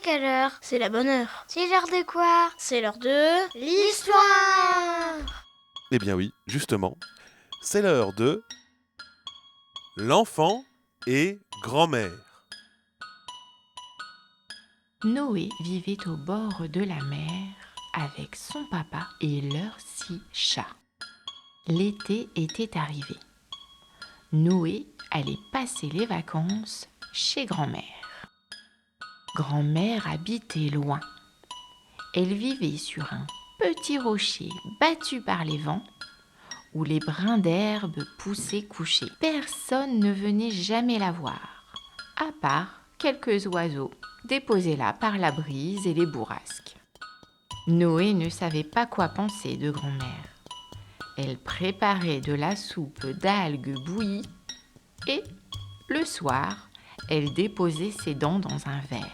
quelle heure? C'est la bonne heure. C'est l'heure de quoi? C'est l'heure de... L'histoire! Eh bien oui, justement, c'est l'heure de l'enfant et grand-mère. Noé vivait au bord de la mer avec son papa et leurs 6 chats. L'été était arrivé. Noé allait passer les vacances chez grand-mère. Grand-mère habitait loin. Elle vivait sur un petit rocher battu par les vents où les brins d'herbe poussaient couchés. Personne ne venait jamais la voir, à part quelques oiseaux déposés là par la brise et les bourrasques. Noé ne savait pas quoi penser de grand-mère. Elle préparait de la soupe d'algues bouillies et, le soir, elle déposait ses dents dans un verre.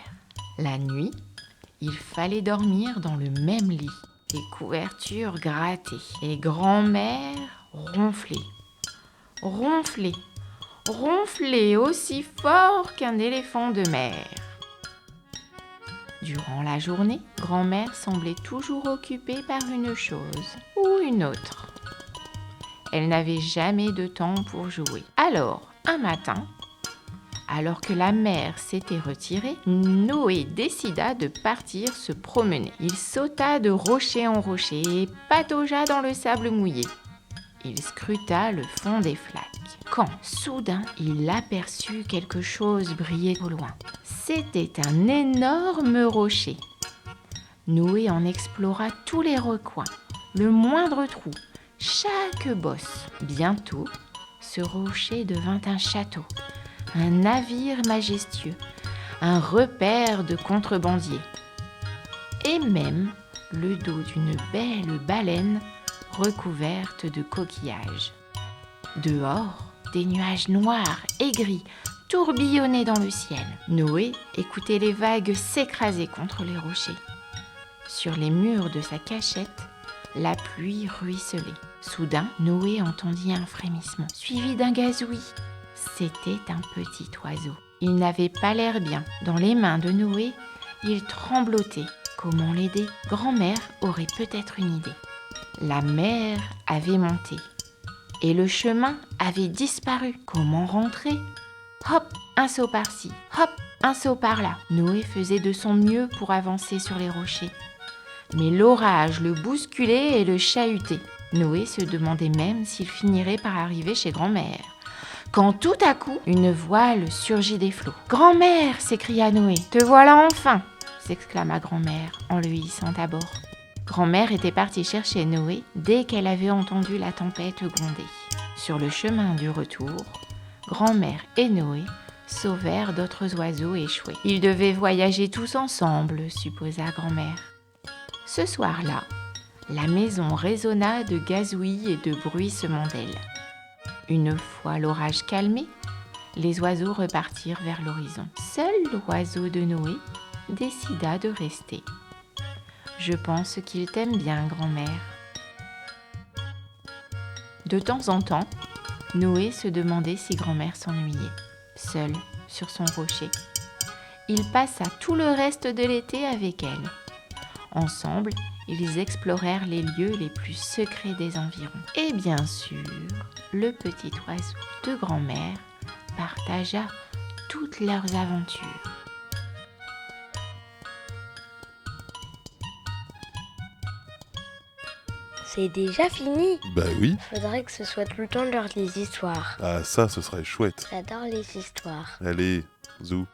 La nuit, il fallait dormir dans le même lit, les couvertures grattées, et grand-mère ronflait, ronflait, ronflait aussi fort qu'un éléphant de mer. Durant la journée, grand-mère semblait toujours occupée par une chose ou une autre. Elle n'avait jamais de temps pour jouer. Alors, un matin, alors que la mère s'était retirée, Noé décida de partir se promener. Il sauta de rocher en rocher et pataugea dans le sable mouillé. Il scruta le fond des flaques. Quand, soudain, il aperçut quelque chose briller au loin. C'était un énorme rocher. Noé en explora tous les recoins, le moindre trou, chaque bosse. Bientôt, ce rocher devint un château, un navire majestueux, un repère de contrebandiers, et même le dos d'une belle baleine recouverte de coquillages. Dehors, des nuages noirs et gris tourbillonnaient dans le ciel. Noé écoutait les vagues s'écraser contre les rochers. Sur les murs de sa cachette, la pluie ruisselait. Soudain, Noé entendit un frémissement, suivi d'un gazouillis. C'était un petit oiseau. Il n'avait pas l'air bien. Dans les mains de Noé, il tremblotait. Comment l'aider? Grand-mère aurait peut-être une idée. La mer avait monté et le chemin avait disparu. Comment rentrer? Hop, un saut par-ci, hop, un saut par-là. Noé faisait de son mieux pour avancer sur les rochers. Mais l'orage le bousculait et le chahutait. Noé se demandait même s'il finirait par arriver chez grand-mère. Quand tout à coup, une voile surgit des flots. « Grand-mère !» s'écria Noé. « Te voilà enfin !» s'exclama grand-mère en le hissant à bord. Grand-mère était partie chercher Noé dès qu'elle avait entendu la tempête gronder. Sur le chemin du retour, grand-mère et Noé sauvèrent d'autres oiseaux échoués. Ils devaient voyager tous ensemble, supposa grand-mère. Ce soir-là, la maison résonna de gazouillis et de bruissements d'ailes. Une fois l'orage calmé, les oiseaux repartirent vers l'horizon. Seul l'oiseau de Noé décida de rester. Je pense qu'il t'aime bien, grand-mère. De temps en temps, Noé se demandait si grand-mère s'ennuyait, seule sur son rocher. Il passa tout le reste de l'été avec elle. Ensemble, ils explorèrent les lieux les plus secrets des environs. Et bien sûr, le petit oiseau de grand-mère partagea toutes leurs aventures. C'est déjà fini? Bah oui. Faudrait que ce soit tout le temps l'heure des histoires. Ah ça, ce serait chouette. J'adore les histoires. Allez, zou.